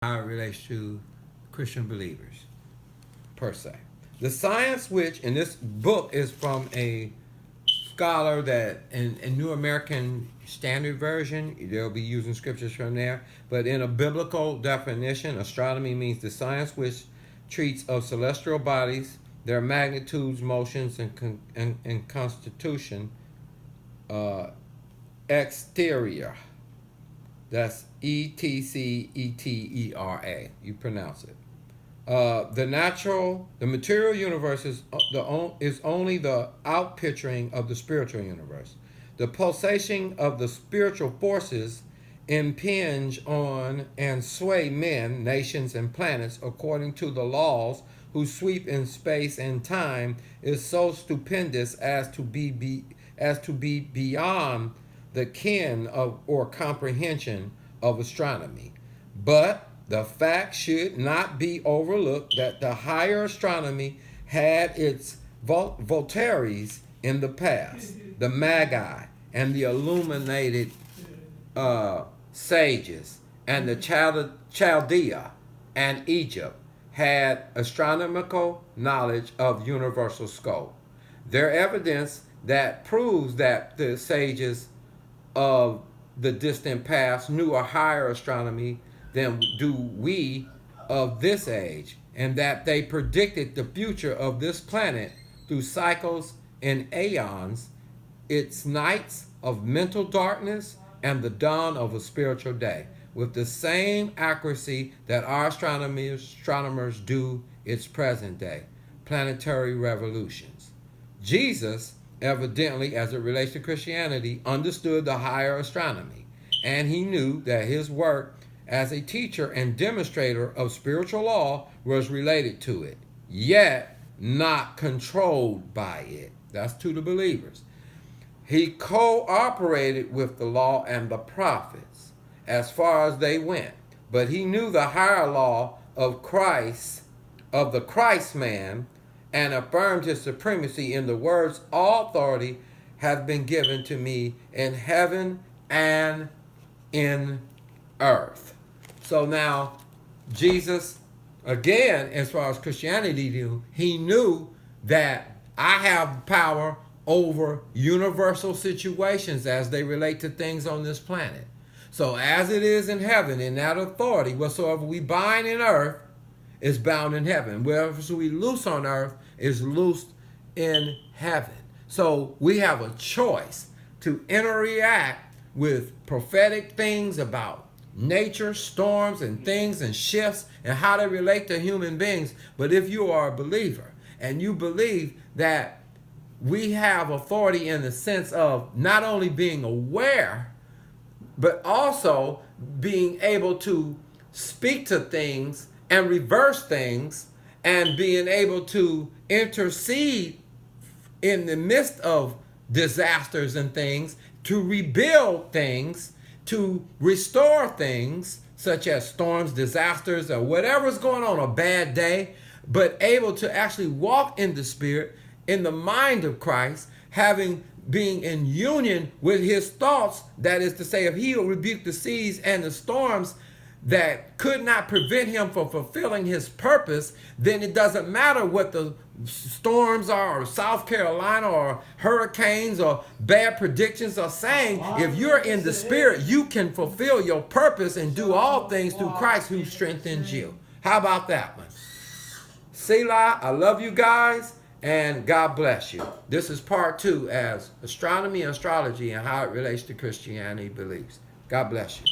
how it relates to Christian believers, per se. The science which, and this book is from a scholar that in New American Standard Version, they'll be using scriptures from there. But in a biblical definition, astronomy means the science which treats of celestial bodies, their magnitudes, motions, and constitution, exterior. That's Etcetera. You pronounce it. The material universe is only the outpicturing of the spiritual universe. The pulsation of the spiritual forces impinge on and sway men, nations, and planets according to the laws whose sweep in space and time is so stupendous as to be beyond the ken of or comprehension of astronomy. But the fact should not be overlooked that the higher astronomy had its votaries in the past. The Magi and the illuminated sages and the Chaldea and Egypt had astronomical knowledge of universal scope. There evidence that proves that the sages of the distant past knew a higher astronomy than do we of this age, and that they predicted the future of this planet through cycles and aeons, its nights of mental darkness and the dawn of a spiritual day, with the same accuracy that our astronomers do its present day planetary revolutions. Jesus, evidently, as it relates to Christianity, understood the higher astronomy, and he knew that his work as a teacher and demonstrator of spiritual law was related to it, yet not controlled by it. That's to the believers. He cooperated with the law and the prophets as far as they went, but he knew the higher law of Christ, of the Christ man, and affirmed his supremacy in the words, "All authority has been given to me in heaven and in earth." So now, Jesus, again, as far as Christianity knew, he knew that I have power over universal situations as they relate to things on this planet. So as it is in heaven, in that authority, whatsoever we bind in earth is bound in heaven. Whatever we loose on earth is loosed in heaven. So we have a choice to interact with prophetic things about nature, storms, and things and shifts and how they relate to human beings. But if you are a believer and you believe that we have authority in the sense of not only being aware, but also being able to speak to things and reverse things and being able to intercede in the midst of disasters and things, to rebuild things, to restore things such as storms, disasters, or whatever's going on, a bad day, but able to actually walk in the Spirit, in the mind of Christ, being in union with his thoughts. That is to say, if he will rebuke the seas and the storms that could not prevent him from fulfilling his purpose, then it doesn't matter what the storms are, or South Carolina, or hurricanes, or bad predictions are saying. If you're in the Spirit, you can fulfill your purpose and do all things through Christ who strengthens you. How about that one? Selah, I love you guys, and God bless you. This is part 2 as astronomy, astrology, and how it relates to Christianity beliefs. God bless you.